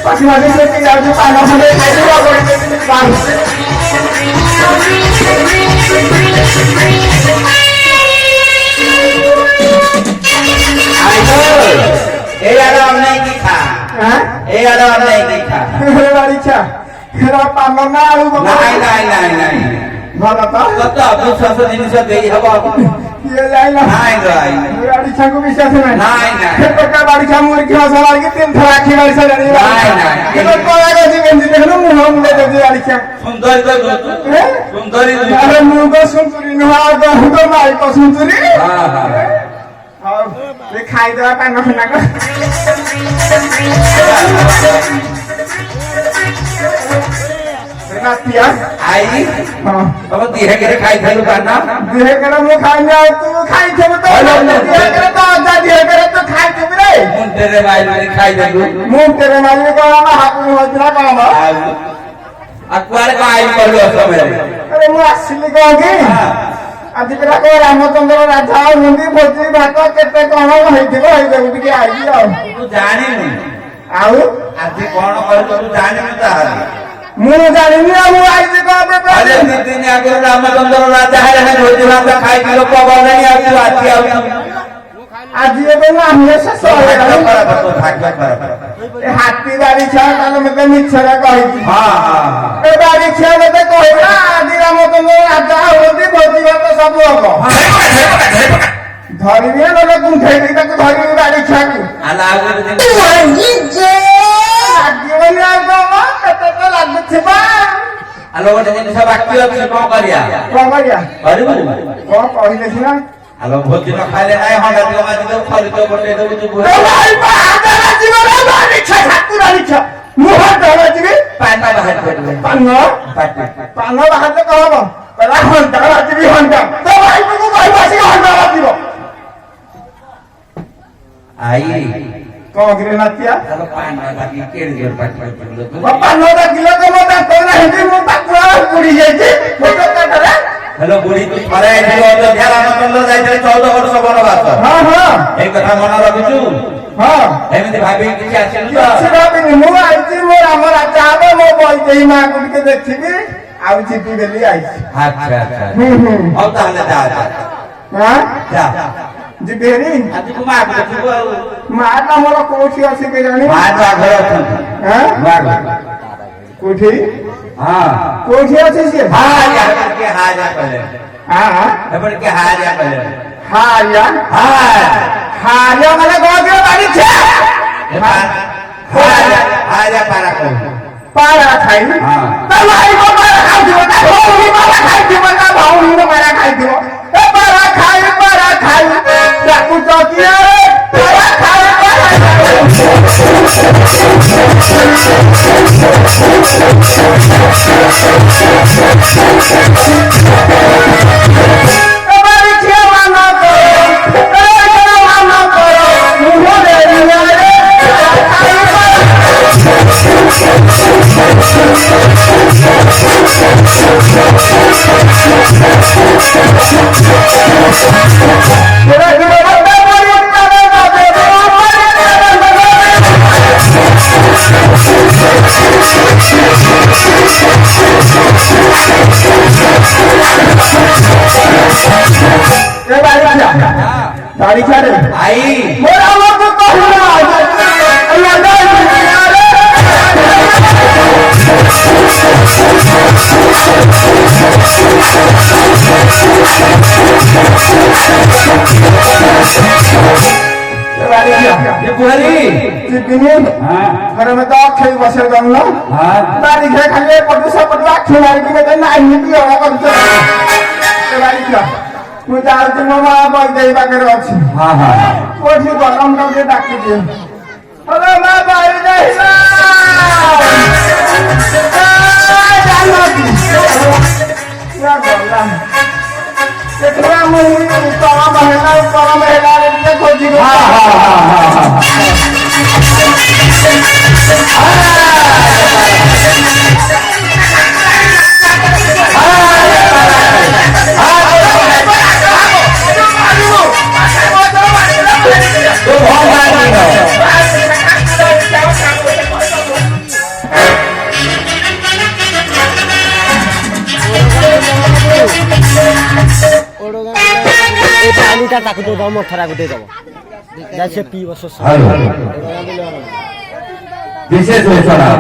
पाठी मागे की जाऊ पाण्यामध्ये विश्वास बाड़ी मुर्गी तीन थर आखी मारी सुंदरी मुग सुंतुरी नुह माइक सुंतुरी खाईदेवा पान खाना आई दिहे करे खाई थलु पाना दिहे करे मु खाई ना तू खाई थे तो दिहे करे तो आजा दिहे करे तो खाई थे रे मुन तेरे माई में खाई देलु मुन तेरे माई में कोना हाथ में होतरा काम अकबार का आई करलो समय अरे मु असली कहगी आदि बेला को रामचंद्र राजा नंदी भोजी भात केते कोन होइथिबो होई देउ टिके आई आ तू जानि आउ आदि कोन कर तू जानि त मु जानिनी मु आई जे कहबे अरे दिन आगे रामचंद्र राजा है भोजी भात खाई किलो को बलनी आ तू आती आ आज ये ना हमने से सोए ए हाथी गाड़ी छा काल में मिछरा कहि हां ए गाड़ी छा में तो कहला आदि रामचंद्र राजा होती भोजी भात सब हो धरिबे न गुंठे तक धरिबे गाड़ी छा की आला आगे जे जीवन आगो कते तो लागथिबा आलो गोटे जिनिस बाकी अछि को करिया करिबो को कहिले छिना आलो भोजी न खाइले नाही हंडा दियो माजी दो खरी तो बटे दो तू बुझ भाई बादला जीवन बारी छ ठाकुर आली छ मुह धरा जीवी पाना बाहर पड़ले पानो बाहर तो कहबो पला हंडा जीवी हंडा तो भाई को भाई बासी हंडा दिबो आई कौन गिरे नातिया चलो पाना बाकी केड़ गेर पाट पानो दा किलो को मत तो ना हेदी मु पाकुआ पुड़ी जाई फोटो काटरा हेलो बुढ़ी तू थरे दियो तो ध्यान रामचंद्र जाई 14 वर्ष बनवास हां हां ए कथा मन रखिछु हां एमिति भाबी कि आछिलु तो से भाबी मु आइछि मोर हमर राजा आबे मो बोल देई मां गुड के देखिबी आउ चिट्ठी देली आइछि अच्छा अच्छा अब ताले जा हां जा जी बेरी आज को मां को मां ना मोर कोठी आसी के जानी मां जा घर अछि हां मां कोठी हां कोठी आसी से हां या के हाजा पहले हां अपन के हाजा पहले हाया हाया माने गोगे बाड़ी छे हाया पारा खाई हां त भाई को पारा खाई दियो त भौनी पारा खाई दियो त भौनी को पारा खाई दियो ए पारा खाई चाकू चौकिया पारा खाई गाड़ी छाड़े आई मोरा वो को कहना अल्लाह दा ये बुहारी ये बिनिन हां घर में तो खेल बसे गंगला हां गाड़ी घे खाले पटुसा पटुआ खिलाड़ी के तो नाही नीति होला कर गाड़ी क्या मु जाउछ मामा बई देई बाकर अछि हां हां कोठी गरम के डाकी दे हेलो मा बई देई ना या गल्ला देखला मु पावा महिला रे खोजी हां हां এই পানিটা তাকে তো দাও মথারা গুটে দাও যাইছে পিবছ বিশেষ ঘোষণা